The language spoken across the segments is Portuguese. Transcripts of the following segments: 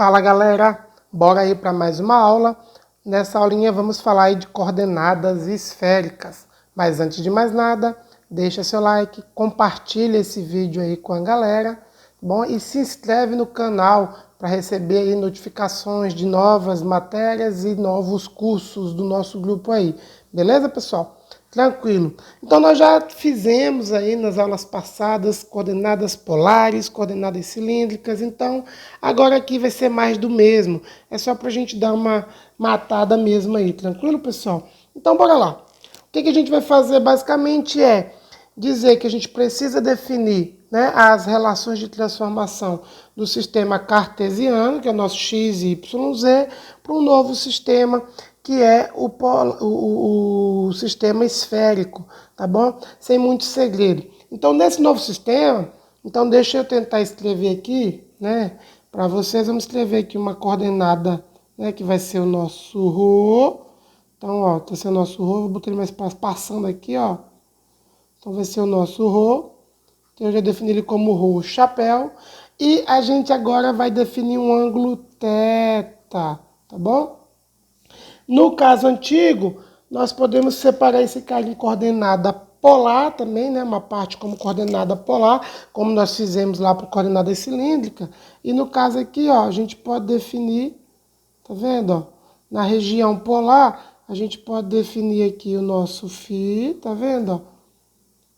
Fala galera, bora aí para mais uma aula. Nessa aulinha vamos falar aí de coordenadas esféricas. Mas antes de mais nada, deixa seu like, compartilha esse vídeo aí com a galera, tá bom? E se inscreve no canal para receber aí notificações de novas matérias e novos cursos do nosso grupo aí. Beleza, pessoal? Tranquilo. Então nós já fizemos aí nas aulas passadas coordenadas polares, coordenadas cilíndricas, então agora aqui vai ser mais do mesmo. É só para a gente dar uma matada mesmo aí, tranquilo, pessoal? Então bora lá. O que a gente vai fazer basicamente é dizer que a gente precisa definir, né, as relações de transformação do sistema cartesiano, que é o nosso x, y, z, para um novo sistema que é o sistema esférico, tá bom? Sem muito segredo. Então, nesse novo sistema, então deixa eu tentar escrever aqui, né? Para vocês, vamos escrever aqui uma coordenada, né? Que vai ser o nosso ρ. Então, ó, tá sendo o nosso ρ, vou botar ele mais passando aqui, ó. Então, vai ser o nosso ρ. Então, eu já defini ele como ρ chapéu. E a gente agora vai definir um ângulo θ, tá bom? No caso antigo, nós podemos separar esse cara em coordenada polar também, né? Uma parte como coordenada polar, como nós fizemos lá para coordenada cilíndrica. E no caso aqui, ó, a gente pode definir, tá vendo? Ó? Na região polar, a gente pode definir aqui o nosso φ, tá vendo?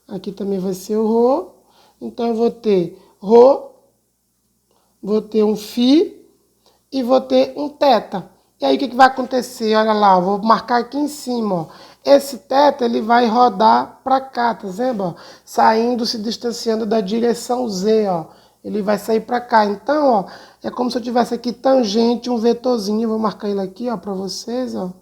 Ó? Aqui também vai ser o ρ. Então, eu vou ter ρ, vou ter um φ e vou ter um θ. E aí, o que vai acontecer? Olha lá, eu vou marcar aqui em cima, ó. Esse θ, ele vai rodar para cá, tá vendo? Ó? Saindo, se distanciando da direção Z, ó. Ele vai sair para cá. Então, ó, é como se eu tivesse aqui tangente, um vetorzinho. Eu vou marcar ele aqui, ó, para vocês, ó.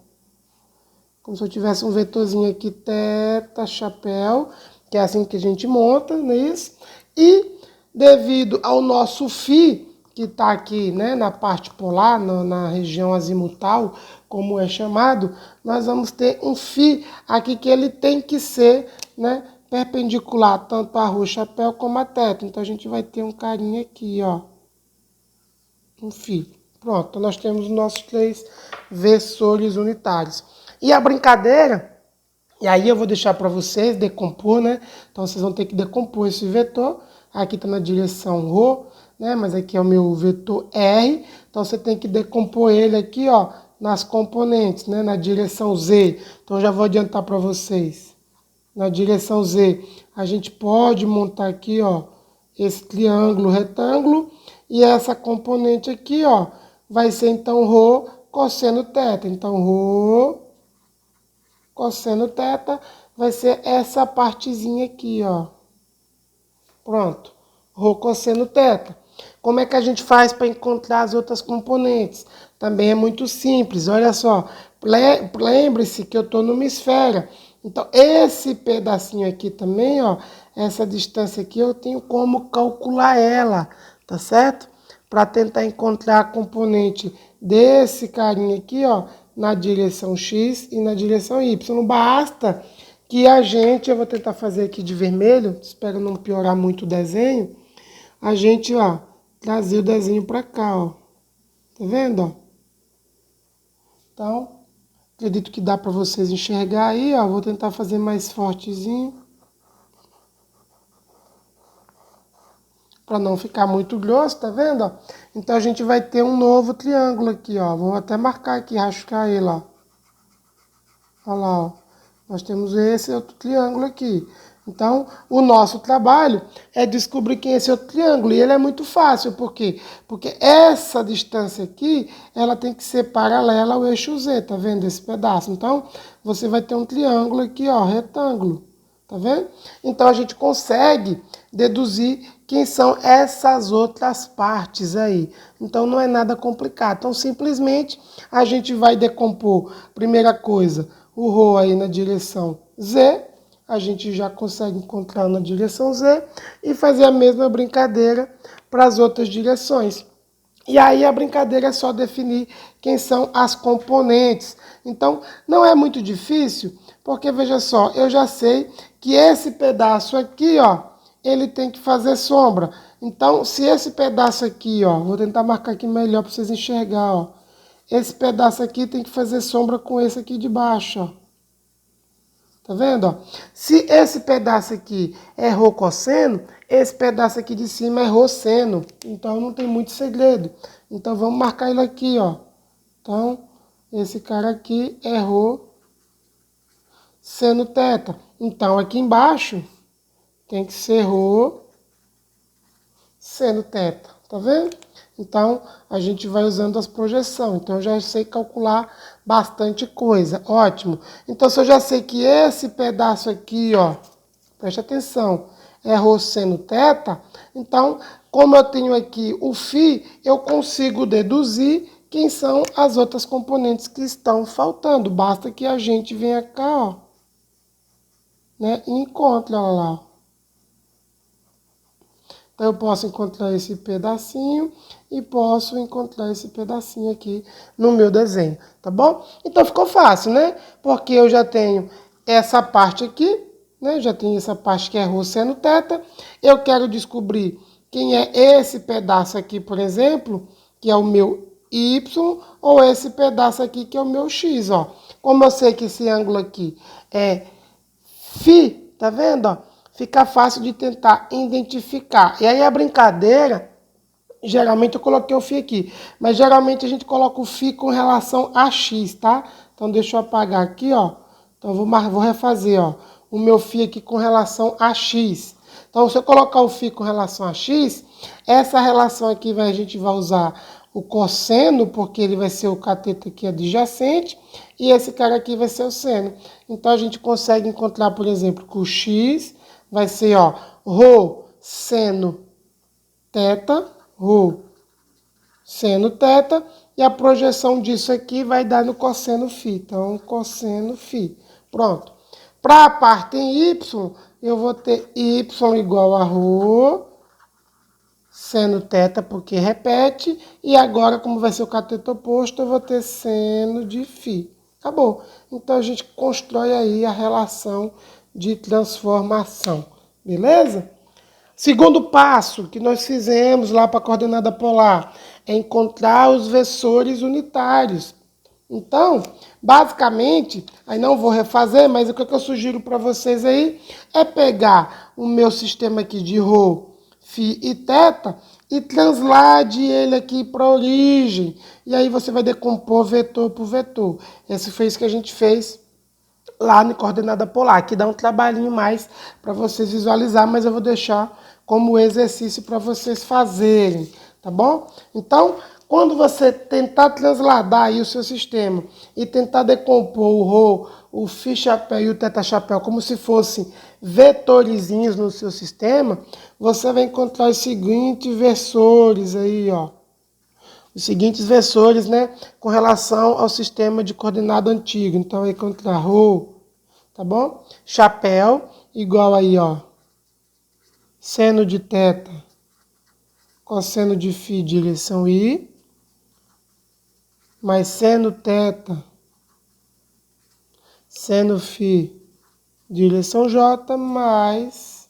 Como se eu tivesse um vetorzinho aqui, θ, chapéu, que é assim que a gente monta, não é isso? E, devido ao nosso φ, que está aqui, né, na parte polar, na região azimutal, como é chamado, nós vamos ter um φ aqui que ele tem que ser, né, perpendicular tanto a ρ chapéu como a θ. Então, a gente vai ter um carinha aqui, ó, um φ. Pronto, então nós temos os nossos três versores unitários. E a brincadeira, e aí eu vou deixar para vocês decompor, né? Então, vocês vão ter que decompor esse vetor. Aqui está na direção ρ, né? Mas aqui é o meu vetor R. Então, você tem que decompor ele aqui, ó, nas componentes, né? Na direção Z. Então, eu já vou adiantar para vocês. Na direção Z, a gente pode montar aqui, ó, esse triângulo retângulo. E essa componente aqui, ó, vai ser, então, ρ cosseno θ. Então, ρ cosseno θ vai ser essa partezinha aqui, ó. Pronto. Ρ cosseno θ. Como é que a gente faz para encontrar as outras componentes? Também é muito simples. Olha só. Lembre-se que eu estou numa esfera. Então, esse pedacinho aqui também, ó, essa distância aqui, eu tenho como calcular ela, tá certo? Para tentar encontrar a componente desse carinha aqui, ó, na direção X e na direção Y. Basta que a gente, eu vou tentar fazer aqui de vermelho, espero não piorar muito o desenho, a gente, ó, trazer o desenho para cá, ó. Tá vendo, ó? Então, acredito que dá para vocês enxergar aí, ó. Vou tentar fazer mais fortezinho. Para não ficar muito grosso, tá vendo, ó? Então, a gente vai ter um novo triângulo aqui, ó. Vou até marcar aqui, rascar ele, ó. Olha lá, ó. Nós temos esse outro triângulo aqui. Então, o nosso trabalho é descobrir quem é esse outro triângulo. E ele é muito fácil. Por quê? Porque essa distância aqui, ela tem que ser paralela ao eixo Z. Tá vendo esse pedaço? Então, você vai ter um triângulo aqui, ó, retângulo. Tá vendo? Então, a gente consegue deduzir quem são essas outras partes aí. Então, não é nada complicado. Então, simplesmente, a gente vai decompor, primeira coisa, o ρ aí na direção Z, a gente já consegue encontrar na direção Z e fazer a mesma brincadeira para as outras direções. E aí a brincadeira é só definir quem são as componentes. Então, não é muito difícil, porque veja só, eu já sei que esse pedaço aqui, ó, ele tem que fazer sombra. Então, se esse pedaço aqui, ó, vou tentar marcar aqui melhor para vocês enxergar, ó. Esse pedaço aqui tem que fazer sombra com esse aqui de baixo, ó. Tá vendo, ó? Se esse pedaço aqui é rho cosseno, esse pedaço aqui de cima é rho seno. Então, não tem muito segredo. Então, vamos marcar ele aqui, ó. Então, esse cara aqui é rho seno teta. Então, aqui embaixo tem que ser rho seno teta. Tá vendo? Então, a gente vai usando as projeções. Então, eu já sei calcular bastante coisa. Ótimo. Então, se eu já sei que esse pedaço aqui, ó, preste atenção, é rho seno teta, então, como eu tenho aqui o φ, eu consigo deduzir quem são as outras componentes que estão faltando. Basta que a gente venha cá, ó, né, e encontre, olha lá, ó. Então, eu posso encontrar esse pedacinho e posso encontrar esse pedacinho aqui no meu desenho, tá bom? Então, ficou fácil, né? Porque eu já tenho essa parte aqui, né? Já tenho essa parte que é rho seno teta. Eu quero descobrir quem é esse pedaço aqui, por exemplo, que é o meu y, ou esse pedaço aqui que é o meu x, ó. Como eu sei que esse ângulo aqui é φ, tá vendo, ó? Fica fácil de tentar identificar. E aí a brincadeira, geralmente eu coloquei o φ aqui, mas geralmente a gente coloca o φ com relação a x, tá? Então deixa eu apagar aqui, ó. Então vou refazer, ó, o meu φ aqui com relação a x. Então se eu colocar o φ com relação a x, essa relação aqui a gente vai usar o cosseno, porque ele vai ser o cateto aqui adjacente, e esse cara aqui vai ser o seno. Então a gente consegue encontrar, por exemplo, que o x vai ser, ó, rho seno teta, rho seno teta, e a projeção disso aqui vai dar no cosseno φ. Então, cosseno φ. Pronto. Para a parte em y, eu vou ter y igual a rho seno teta, porque repete, e agora, como vai ser o cateto oposto, eu vou ter seno de φ. Acabou. Então, a gente constrói aí a relação de transformação. Beleza? Segundo passo que nós fizemos lá para a coordenada polar é encontrar os versores unitários. Então, basicamente, aí não vou refazer, mas o que eu sugiro para vocês aí é pegar o meu sistema aqui de rho, φ e teta e translade ele aqui para a origem. E aí você vai decompor vetor por vetor. Esse foi isso que a gente fez lá na coordenada polar, que dá um trabalhinho mais para vocês visualizar, mas eu vou deixar como exercício para vocês fazerem, tá bom? Então, quando você tentar transladar aí o seu sistema e tentar decompor o rho, o φ chapéu e o teta chapéu como se fossem vetorizinhos no seu sistema, você vai encontrar os seguintes versores aí, ó. Os seguintes versores, né, com relação ao sistema de coordenada antigo. Então, vai encontrar rho, tá bom? Chapéu, igual aí, ó, seno de teta, cosseno de φ, direção I, mais seno teta, seno φ, direção J, mais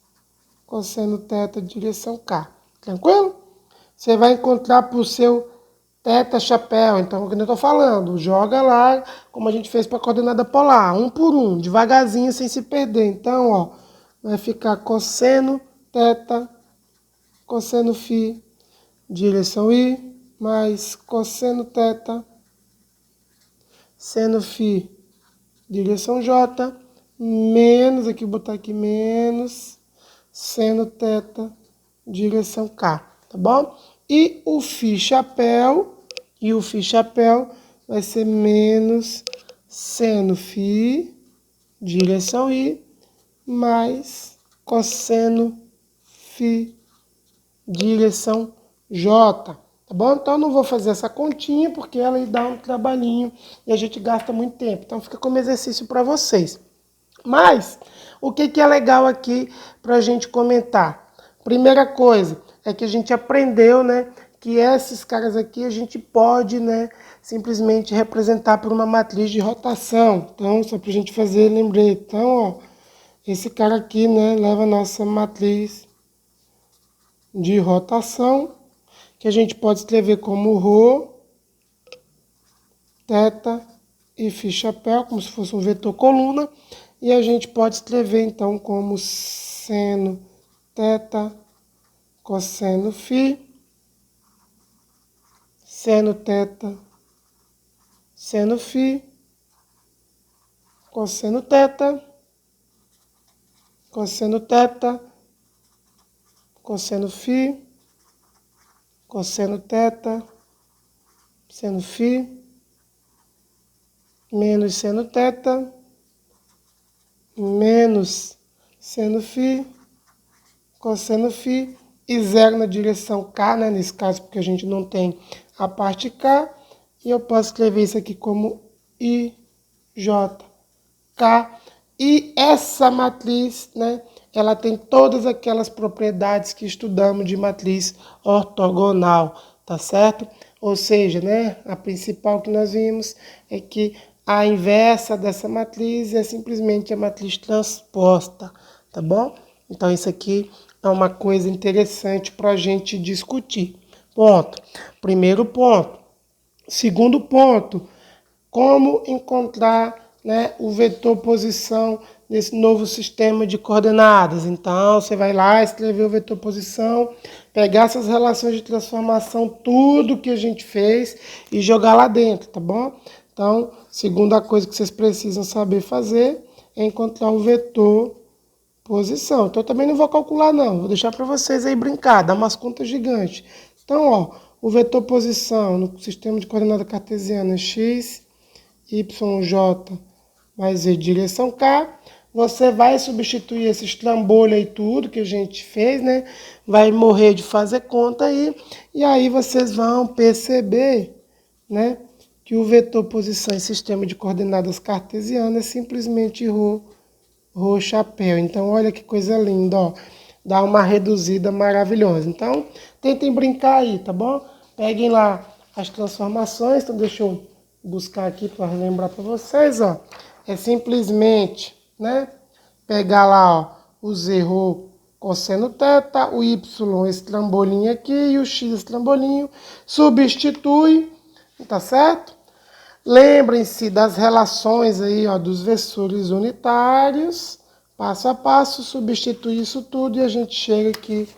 cosseno teta, direção K. Tranquilo? Você vai encontrar para o seu teta chapéu. Então, o que eu estou falando, joga lá, como a gente fez para a coordenada polar, um por um, devagarzinho, sem se perder. Então, ó, vai ficar cosseno teta, cosseno φ, direção I, mais cosseno teta, seno φ, direção J, menos, aqui vou botar aqui menos, seno teta, direção K, tá bom? E o φ chapéu, vai ser menos seno φ, direção I, mais cosseno φ, direção J. Tá bom? Então, eu não vou fazer essa continha, porque ela dá um trabalhinho e a gente gasta muito tempo. Então, fica como exercício para vocês. Mas, o que é legal aqui para a gente comentar? Primeira coisa é que a gente aprendeu, né, que esses caras aqui a gente pode, né, simplesmente representar por uma matriz de rotação. Então, só para a gente fazer, lembrei. Então, ó, esse cara aqui, né, leva a nossa matriz de rotação, que a gente pode escrever como ρ, θ e φ chapéu, como se fosse um vetor coluna. E a gente pode escrever, então, como seno θ, cosseno φ, seno θ, seno φ, cosseno θ, cosseno θ, cosseno φ, cosseno θ, seno φ, menos seno θ, menos seno φ, cosseno φ, e zero na direção K, né? Nesse caso, porque a gente não tem a parte K. E eu posso escrever isso aqui como IJK. E essa matriz, né? Ela tem todas aquelas propriedades que estudamos de matriz ortogonal, tá certo? Ou seja, né? A principal que nós vimos é que a inversa dessa matriz é simplesmente a matriz transposta, tá bom? Então, isso aqui é uma coisa interessante para a gente discutir. Ponto. Primeiro ponto. Segundo ponto, como encontrar, né, o vetor posição nesse novo sistema de coordenadas. Então, você vai lá, escrever o vetor posição, pegar essas relações de transformação, tudo que a gente fez e jogar lá dentro, tá bom? Então, segunda coisa que vocês precisam saber fazer é encontrar o vetor posição. Então, eu também não vou calcular, não. Vou deixar para vocês aí brincar, dar umas contas gigantes. Então, ó, o vetor posição no sistema de coordenada cartesiana x, y, j mais z direção k. Você vai substituir esses trambolhos aí tudo que a gente fez, né? Vai morrer de fazer conta aí. E aí vocês vão perceber, né, que o vetor posição em sistema de coordenadas cartesiana é simplesmente ρ chapéu. Então, olha que coisa linda, ó. Dá uma reduzida maravilhosa. Então, tentem brincar aí, tá bom? Peguem lá as transformações. Então, deixa eu buscar aqui para lembrar para vocês, ó. É simplesmente, né, pegar lá, ó, o z ρ cosseno θ, o y esse trambolinho aqui e o x esse trambolinho. Substitui, tá certo? Lembrem-se das relações aí, ó, dos versores unitários, passo a passo, substitui isso tudo e a gente chega aqui.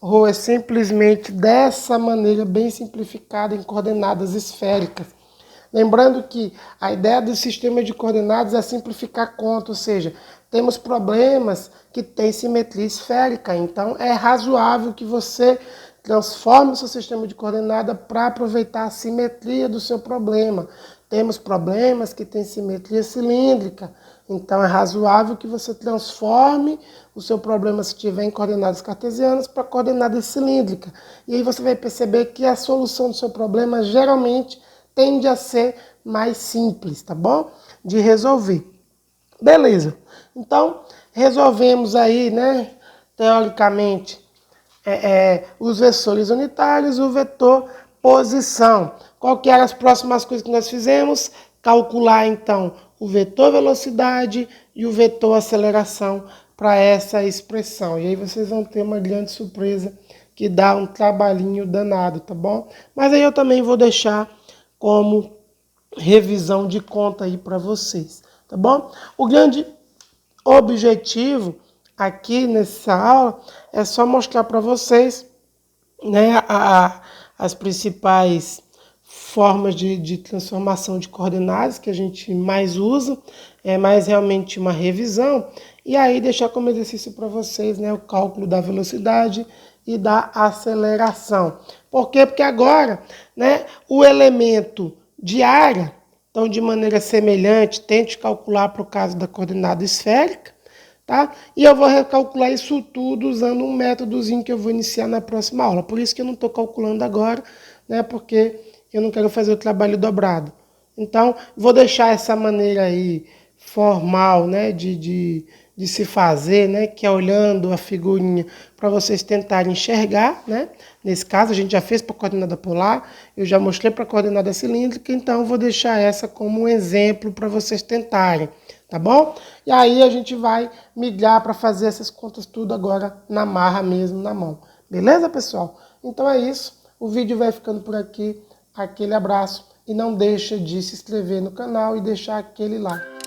Rho é simplesmente dessa maneira, bem simplificada, em coordenadas esféricas. Lembrando que a ideia do sistema de coordenadas é simplificar a conta, ou seja, temos problemas que têm simetria esférica, então é razoável que você transforme o seu sistema de coordenada para aproveitar a simetria do seu problema. Temos problemas que têm simetria cilíndrica, então é razoável que você transforme o seu problema, se tiver em coordenadas cartesianas, para coordenadas cilíndricas. E aí você vai perceber que a solução do seu problema geralmente tende a ser mais simples, tá bom? De resolver. Beleza. Então, resolvemos aí, né, teoricamente, os versores unitários, o vetor posição. Qual que eram as próximas coisas que nós fizemos? Calcular, então, o vetor velocidade e o vetor aceleração para essa expressão. E aí vocês vão ter uma grande surpresa que dá um trabalhinho danado, tá bom? Mas aí eu também vou deixar como revisão de conta aí para vocês, tá bom? O grande objetivo aqui nessa aula é só mostrar para vocês, né, as principais formas de transformação de coordenadas que a gente mais usa, é mais realmente uma revisão, e aí deixar como exercício para vocês, né, o cálculo da velocidade e da aceleração. Por quê? Porque agora, né, o elemento de área, então de maneira semelhante, tente calcular para o caso da coordenada esférica, tá? E eu vou recalcular isso tudo usando um métodozinho que eu vou iniciar na próxima aula. Por isso que eu não estou calculando agora, né? Porque eu não quero fazer o trabalho dobrado. Então, vou deixar essa maneira aí formal, né? De se fazer, né? Que é olhando a figurinha para vocês tentarem enxergar, né? Nesse caso, a gente já fez para a coordenada polar, eu já mostrei para a coordenada cilíndrica, então eu vou deixar essa como um exemplo para vocês tentarem. Tá bom? E aí a gente vai migrar para fazer essas contas tudo agora na marra mesmo, na mão. Beleza, pessoal? Então é isso. O vídeo vai ficando por aqui. Aquele abraço. E não deixa de se inscrever no canal e deixar aquele like.